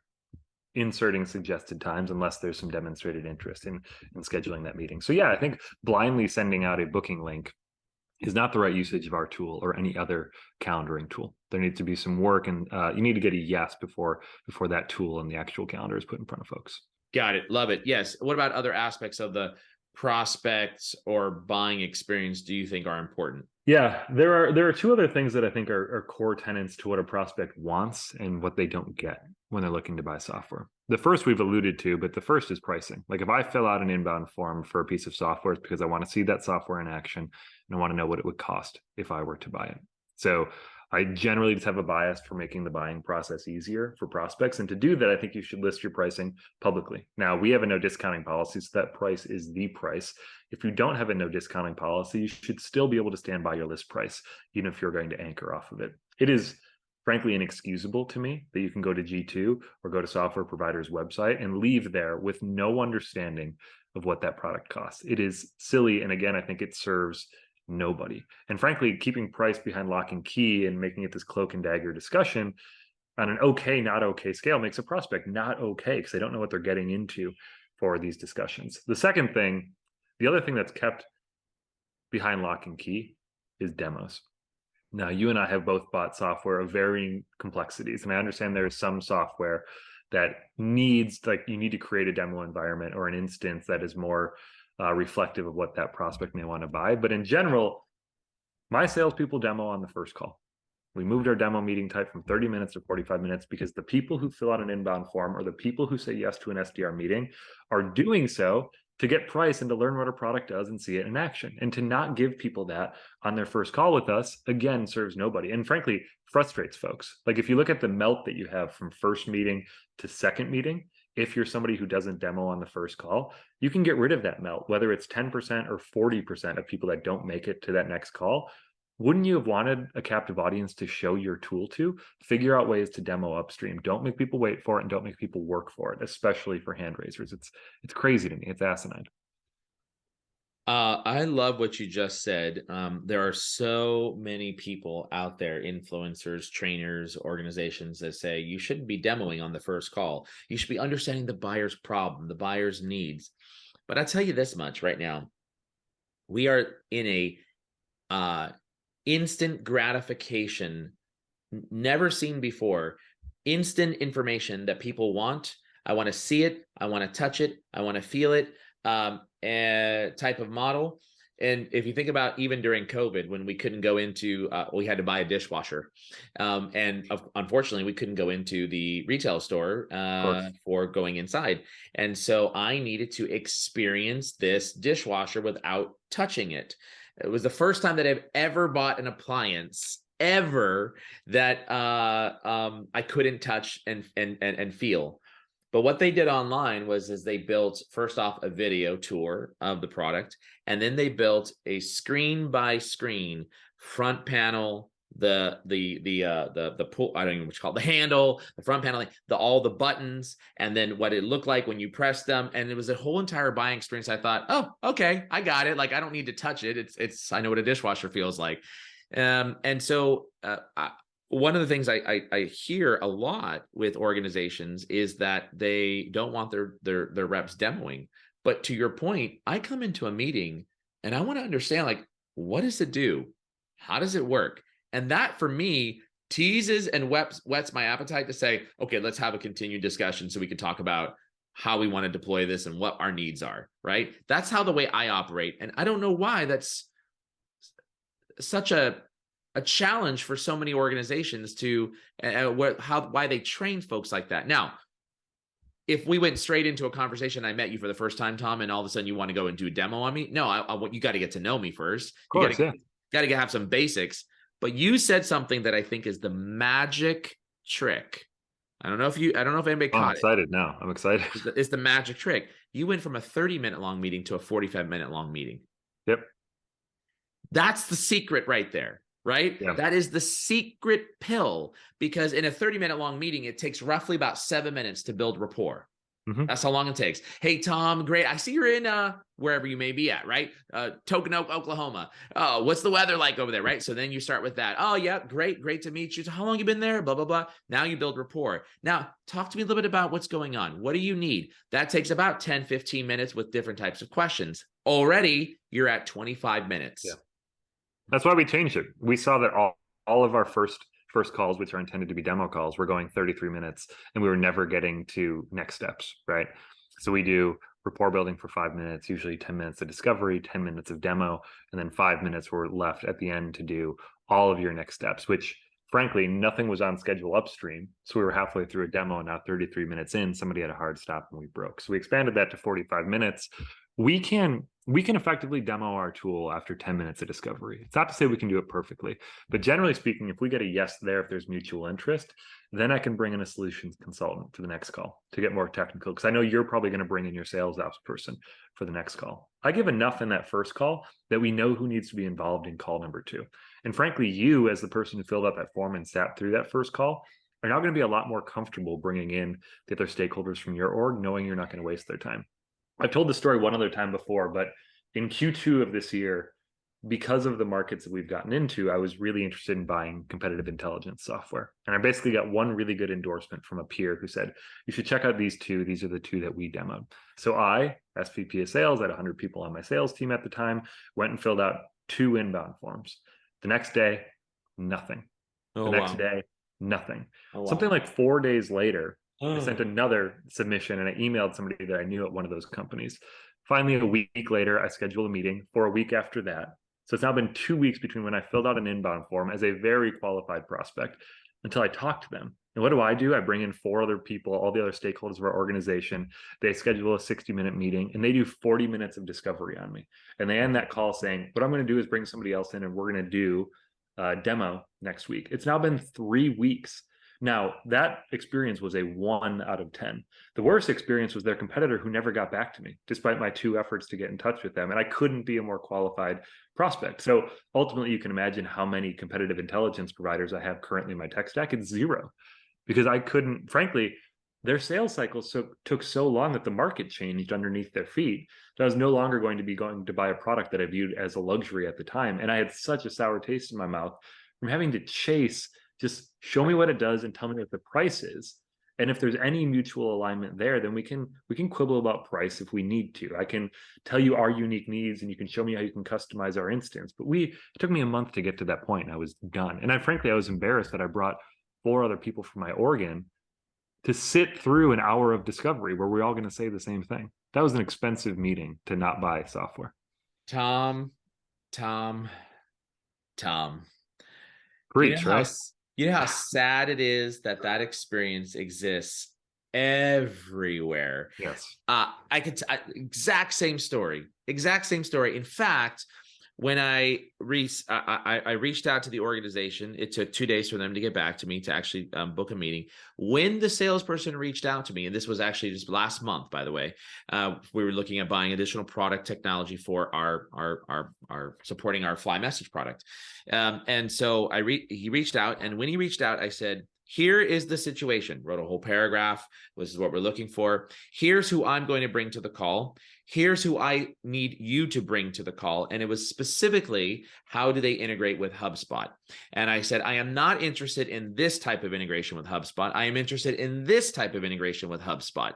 inserting suggested times unless there's some demonstrated interest in scheduling that meeting. So yeah, I think blindly sending out a booking link is not the right usage of our tool or any other calendaring tool. There needs to be some work, and you need to get a yes before that tool and the actual calendar is put in front of folks. Got it. Love it. Yes. What about other aspects of the prospects or buying experience do you think are important? Yeah, there are 2 other things that I think are core tenets to what a prospect wants and what they don't get when they're looking to buy software. The first we've alluded to, but the first is pricing. Like if I fill out an inbound form for a piece of software, it's because I want to see that software in action and I want to know what it would cost if I were to buy it. So I generally just have a bias for making the buying process easier for prospects. And to do that, I think you should list your pricing publicly. Now, we have a no discounting policy, so that price is the price. If you don't have a no discounting policy, you should still be able to stand by your list price, even if you're going to anchor off of it. It is frankly inexcusable to me that you can go to G2 or go to software provider's website and leave there with no understanding of what that product costs. It is silly. And again, I think it serves nobody. And frankly, keeping price behind lock and key and making it this cloak and dagger discussion on an okay, not okay scale makes a prospect not okay because they don't know what they're getting into for these discussions. The other thing that's kept behind lock and key is demos. Now, you and I have both bought software of varying complexities, and I understand there's some software that needs, like, you need to create a demo environment or an instance that is more reflective of what that prospect may want to buy. But in general, my salespeople demo on the first call. We moved our demo meeting type from 30 minutes to 45 minutes because the people who fill out an inbound form or the people who say yes to an SDR meeting are doing so to get price and to learn what a product does and see it in action. And to not give people that on their first call with us, again, serves nobody. And frankly, frustrates folks. Like if you look at the melt that you have from first meeting to second meeting, if you're somebody who doesn't demo on the first call, you can get rid of that melt, whether it's 10% or 40% of people that don't make it to that next call. Wouldn't you have wanted a captive audience to show your tool to? Figure out ways to demo upstream. Don't make people wait for it and don't make people work for it, especially for hand raisers. It's crazy to me. It's asinine. I love what you just said. There are so many people out there, influencers, trainers, organizations that say you shouldn't be demoing on the first call. You should be understanding the buyer's problem, the buyer's needs. But I'll tell you this much right now. We are in a instant gratification, never seen before, instant information that people want. I want to see it. I want to touch it. I want to feel it. Type of model. And if you think about even during COVID, when we couldn't go into, we had to buy a dishwasher. Unfortunately, we couldn't go into the retail store for going inside. And so I needed to experience this dishwasher without touching it. It was the first time that I've ever bought an appliance ever that I couldn't touch and feel. But what they did online was they built, first off, a video tour of the product, and then they built a screen by screen front panel, the pull, I don't even know what you call it, the handle, the front panel, all the buttons, and then what it looked like when you pressed them. And it was a whole entire buying experience. I thought, oh, okay, I got it. Like, I don't need to touch it. It's I know what a dishwasher feels like. And so one of the things I hear a lot with organizations is that they don't want their reps demoing. But to your point, I come into a meeting and I want to understand, like, what does it do? How does it work? And that for me teases and whets my appetite to say, okay, let's have a continued discussion so we can talk about how we want to deploy this and what our needs are, right? That's how the way I operate. And I don't know why that's such a challenge for so many organizations to why they train folks like that. Now, if we went straight into a conversation, I met you for the first time, Tom, and all of a sudden you want to go and do a demo on me. No, I want you got to get to know me first. Of course, you got to have some basics. But you said something that I think is the magic trick. I don't know if anybody caught it. I'm excited now. I'm excited. It's the magic trick. You went from a 30-minute long meeting to a 45-minute long meeting. Yep. That's the secret right there, right? Yeah. That is the secret pill, because in a 30-minute long meeting, it takes roughly about 7 minutes to build rapport. Mm-hmm. That's how long it takes. Hey, Tom, great. I see you're in wherever you may be at, right? Tokenoke, Oklahoma. Oh, what's the weather like over there, right? So then you start with that. Oh, yeah, great to meet you. So how long you been there? Blah, blah, blah. Now you build rapport. Now, talk to me a little bit about what's going on. What do you need? That takes about 10, 15 minutes with different types of questions. Already, you're at 25 minutes. Yeah. That's why we changed it. We saw that all of our first calls, which are intended to be demo calls, were going 33 minutes, and we were never getting to next steps, right? So we do rapport building for 5 minutes, usually 10 minutes of discovery, 10 minutes of demo, and then 5 minutes were left at the end to do all of your next steps, which frankly, nothing was on schedule upstream. So we were halfway through a demo, and now 33 minutes in, somebody had a hard stop and we broke. So we expanded that to 45 minutes. We can effectively demo our tool after 10 minutes of discovery. It's not to say we can do it perfectly, but generally speaking, if we get a yes there, if there's mutual interest, then I can bring in a solutions consultant to the next call to get more technical, because I know you're probably going to bring in your sales ops person for the next call. I give enough in that first call that we know who needs to be involved in call number 2. And frankly, you as the person who filled out that form and sat through that first call are now going to be a lot more comfortable bringing in the other stakeholders from your org, knowing you're not going to waste their time. I've told the story one other time before, but in Q2 of this year, because of the markets that we've gotten into, I was really interested in buying competitive intelligence software. And I basically got one really good endorsement from a peer who said, you should check out these two. These are the two that we demoed. So I, SVP of sales, I had 100 people on my sales team at the time, went and filled out 2 inbound forms. The next day, nothing. The next day, nothing. Something like 4 days later, I sent another submission and I emailed somebody that I knew at one of those companies. Finally, a week later, I scheduled a meeting for a week after that. So it's now been 2 weeks between when I filled out an inbound form as a very qualified prospect until I talk to them. And what do? I bring in 4 other people, all the other stakeholders of our organization. They schedule a 60-minute meeting and they do 40 minutes of discovery on me. And they end that call saying, what I'm going to do is bring somebody else in and we're going to do a demo next week. It's now been 3 weeks. Now, that experience was a 1 out of 10. The worst experience was their competitor who never got back to me, despite my 2 efforts to get in touch with them. And I couldn't be a more qualified prospect. So ultimately, you can imagine how many competitive intelligence providers I have currently in my tech stack. It's 0, because I couldn't, frankly, their sales cycles took so long that the market changed underneath their feet that I was no longer going to buy a product that I viewed as a luxury at the time. And I had such a sour taste in my mouth from having to chase, just show me what it does and tell me what the price is. And if there's any mutual alignment there, then we can quibble about price if we need to. I can tell you our unique needs and you can show me how you can customize our instance. But it took me a month to get to that point and I was done. And frankly, I was embarrassed that I brought 4 other people from my org in to sit through an hour of discovery where we're all going to say the same thing. That was an expensive meeting to not buy software. Tom. Preach, right? You know how sad it is that experience exists everywhere. Yes. Exact same story. In fact, when I reached out to the organization, it took 2 days for them to get back to me to actually book a meeting. When the salesperson reached out to me, and this was actually just last month, by the way, we were looking at buying additional product technology for our supporting our Fly Message product. And so he reached out, and when he reached out, I said, here is the situation. Wrote a whole paragraph. This is what we're looking for. Here's who I'm going to bring to the call. Here's who I need you to bring to the call. And it was specifically, how do they integrate with HubSpot? And I said, I am not interested in this type of integration with HubSpot. I am interested in this type of integration with HubSpot.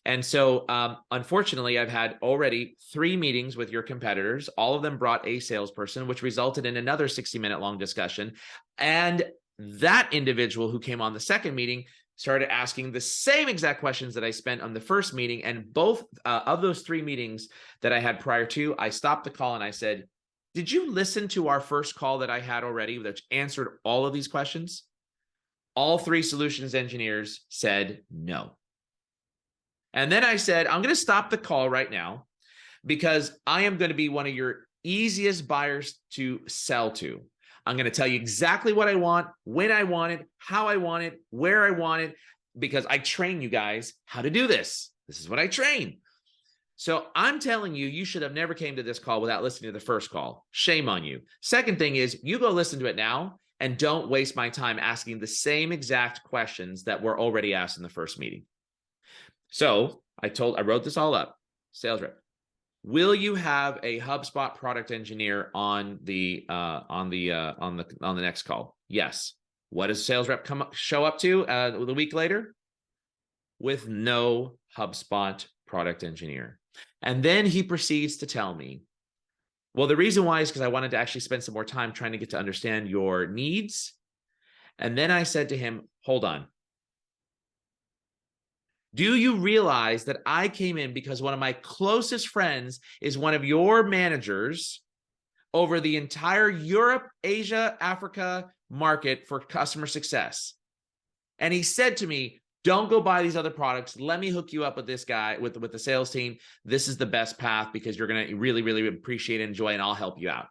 And so, unfortunately, I've had already 3 meetings with your competitors. All of them brought a salesperson, which resulted in another 60-minute long discussion. And that individual who came on the second meeting started asking the same exact questions that I spent on the first meeting. And both of those 3 meetings that I had prior to, I stopped the call and I said, did you listen to our first call that I had already that answered all of these questions? All 3 solutions engineers said no. And then I said, I'm going to stop the call right now because I am going to be one of your easiest buyers to sell to. I'm going to tell you exactly what I want, when I want it, how I want it, where I want it, because I train you guys how to do this. This is what I train. So I'm telling you, you should have never came to this call without listening to the first call. Shame on you. Second thing is, you go listen to it now and don't waste my time asking the same exact questions that were already asked in the first meeting. So I wrote this all up. Sales rep, will you have a HubSpot product engineer on the next call? Yes. What does sales rep show up to the week later? With no HubSpot product engineer. And then he proceeds to tell me, well, the reason why is because I wanted to actually spend some more time trying to get to understand your needs. And then I said to him, hold on. Do you realize that I came in because one of my closest friends is one of your managers over the entire Europe, Asia, Africa market for customer success? And he said to me, don't go buy these other products. Let me hook you up with this guy, with the sales team. This is the best path because you're going to really, really appreciate and enjoy, and I'll help you out.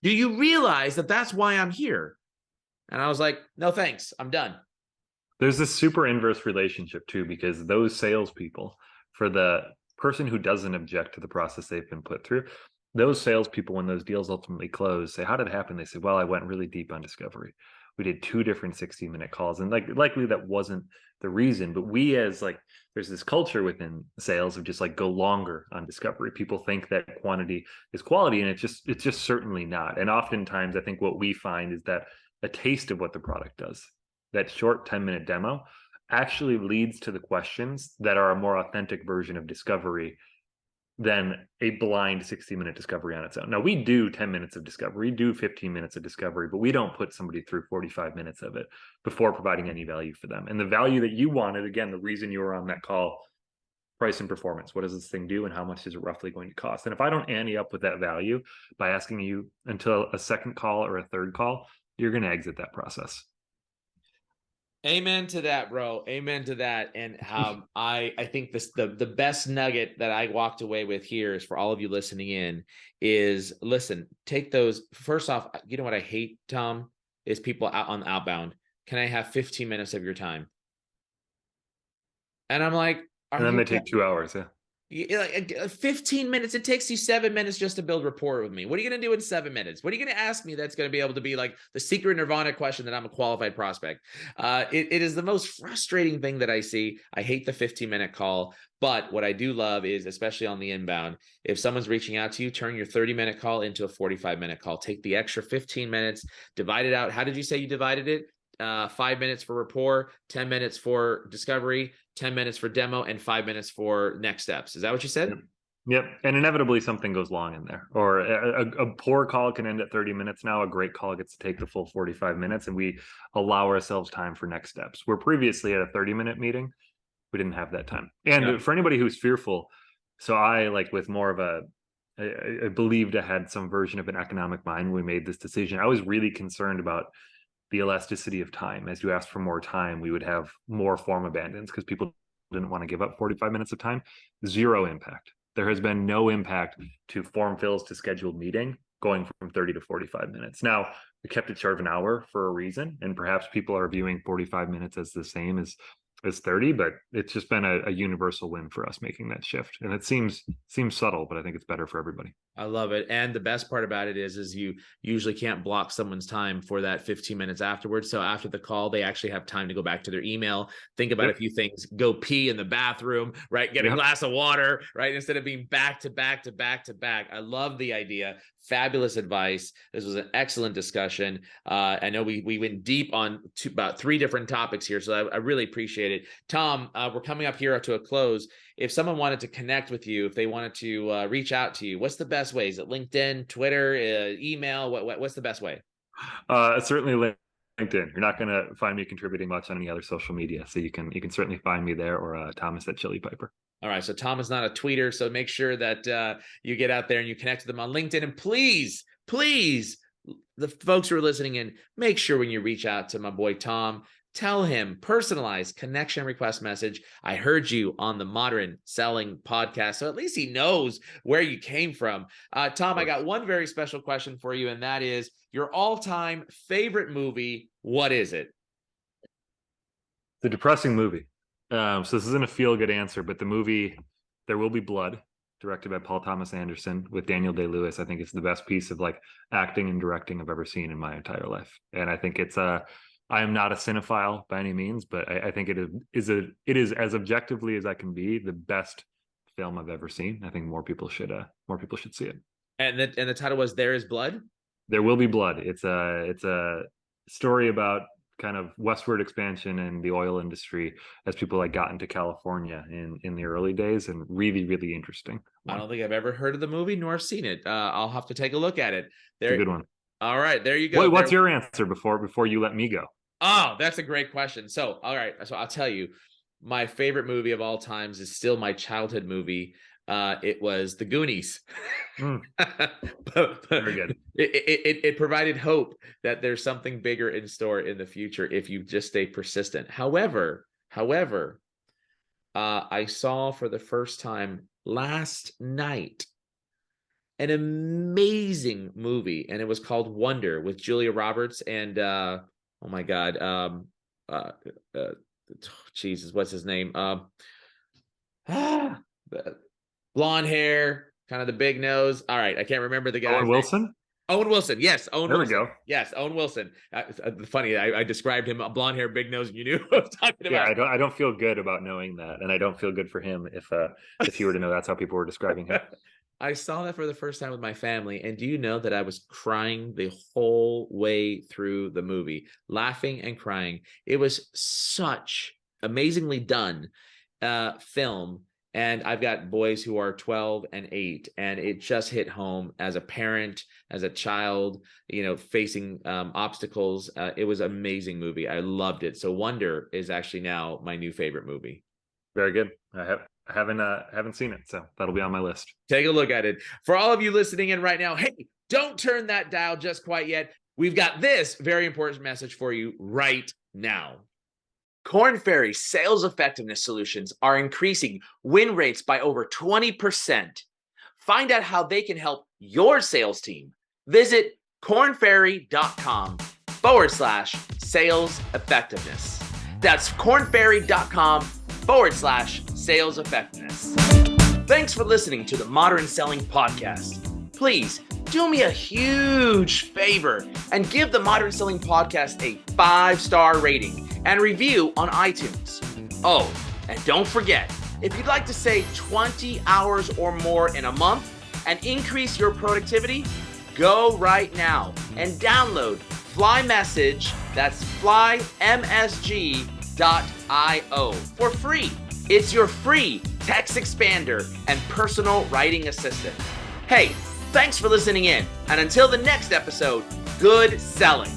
Do you realize that that's why I'm here? And I was like, no, thanks. I'm done. There's this super inverse relationship too, because those salespeople, for the person who doesn't object to the process they've been put through, those salespeople, when those deals ultimately close, say, how did it happen? They say, well, I went really deep on discovery. We did 2 different 60-minute calls. And likely that wasn't the reason, but there's this culture within sales of just go longer on discovery. People think that quantity is quality, and it's just certainly not. And oftentimes I think what we find is that a taste of what the product does, that short 10-minute demo, actually leads to the questions that are a more authentic version of discovery than a blind 60-minute discovery on its own. Now, we do 10 minutes of discovery, do 15 minutes of discovery, but we don't put somebody through 45 minutes of it before providing any value for them. And the value that you wanted, again, the reason you were on that call, price and performance. What does this thing do and how much is it roughly going to cost? And if I don't ante up with that value by asking you until a second call or a third call, you're going to exit that process. Amen to that, bro. Amen to that. And I think the best nugget that I walked away with here is for all of you listening in is, listen, take those. First off, you know what I hate, Tom, is people out on outbound. Can I have 15 minutes of your time? And I'm like, and then they take 2 hours. Yeah. 15 minutes. It takes you 7 minutes just to build rapport with me. What are you going to do in 7 minutes? What are you going to ask me that's going to be able to be like the secret nirvana question that I'm a qualified prospect? It is the most frustrating thing that I see. I hate the 15-minute call, but what I do love is, especially on the inbound, if someone's reaching out to you, turn your 30-minute call into a 45-minute call. Take the extra 15 minutes, divide it out. How did you say you divided it? 5 minutes for rapport, 10 minutes for discovery, 10 minutes for demo, and 5 minutes for next steps. Is that what you said? Yep. And inevitably something goes long in there, or a poor call can end at 30 minutes. Now a great call gets to take the full 45 minutes, and we allow ourselves time for next steps. Where previously at a 30-minute meeting, we didn't have that time. And for anybody who's fearful, so I with more of I believed I had some version of an economic mind when we made this decision. I was really concerned about the elasticity of time. As you asked for more time, we would have more form abandons because people didn't want to give up 45 minutes of time. 0 impact. There has been no impact to form fills to scheduled meeting going from 30 to 45 minutes. Now, we kept it short of an hour for a reason, and perhaps people are viewing 45 minutes as the same as as 30, but it's just been a universal win for us making that shift. And it seems subtle, but I think it's better for everybody. I love it. And the best part about it is you usually can't block someone's time for that 15 minutes afterwards. So after the call, they actually have time to go back to their email, think about a few things, go pee in the bathroom, right? Get a glass of water, right? Instead of being back to back to back to back. I love the idea. Fabulous advice. This was an excellent discussion. I know we went deep on about 3 different topics here, so I really appreciate it. Tom, we're coming up here to a close. If someone wanted to connect with you, if they wanted to reach out to you, what's the best way? Is it LinkedIn, Twitter, email? What's the best way? Certainly LinkedIn. You're not going to find me contributing much on any other social media, so you can certainly find me there, or Thomas at Chili Piper. All right, so Tom is not a tweeter, so make sure that you get out there and you connect with them on LinkedIn. And please, the folks who are listening in, make sure when you reach out to my boy Tom, tell him, personalized connection request message. I heard you on the Modern Selling podcast, so at least he knows where you came from. Tom, I got one very special question for you, and that is your all-time favorite movie. What is it? The depressing movie. So this isn't a feel-good answer, but the movie There Will Be Blood, directed by Paul Thomas Anderson with Daniel Day-Lewis, I think it's the best piece of like acting and directing I've ever seen in my entire life. And I think it's I am not a cinephile by any means, but I think it is as objectively as I can be the best film I've ever seen. I think more people should see it. And the title was There Is Blood? There Will Be Blood. It's a story about kind of westward expansion in the oil industry as people like got into California in the early days, and really, really interesting. I don't think I've ever heard of the movie nor seen it. I'll have to take a look at it. It's a good one. All right, there you go. Wait, what's your answer before you let me go? Oh, that's a great question. So, all right, so I'll tell you, my favorite movie of all times is still my childhood movie. It was The Goonies. Very good. It provided hope that there's something bigger in store in the future if you just stay persistent. However, I saw for the first time last night an amazing movie, and it was called Wonder with Julia Roberts and oh my God, Jesus, what's his name? Blonde hair, kind of the big nose. All right, I can't remember the guy. Owen Wilson? Owen Wilson, yes. Owen Wilson. There we go. Yes, Owen Wilson. Funny, I described him, blonde hair, big nose, and you knew what I was talking about. Yeah, I don't feel good about knowing that, and I don't feel good for him if he were to know that's how people were describing him. I saw that for the first time with my family, and do you know that I was crying the whole way through the movie, laughing and crying. It was such amazingly done film. And I've got boys who are 12 and 8, and it just hit home as a parent, as a child, facing obstacles. It was an amazing movie. I loved it. So Wonder is actually now my new favorite movie. Very good. I haven't seen it, so that'll be on my list. Take a look at it. For all of you listening in right now, hey, don't turn that dial just quite yet. We've got this very important message for you right now. Korn Ferry sales effectiveness solutions are increasing win rates by over 20%. Find out how they can help your sales team. Visit kornferry.com/sales effectiveness. That's kornferry.com/sales effectiveness. Thanks for listening to the Modern Selling Podcast. Please do me a huge favor and give the Modern Selling Podcast a 5-star rating and review on iTunes. Oh, and don't forget, if you'd like to save 20 hours or more in a month and increase your productivity, go right now and download Fly Message, that's flymsg.io, for free. It's your free text expander and personal writing assistant. Hey, thanks for listening in, and until the next episode, good selling.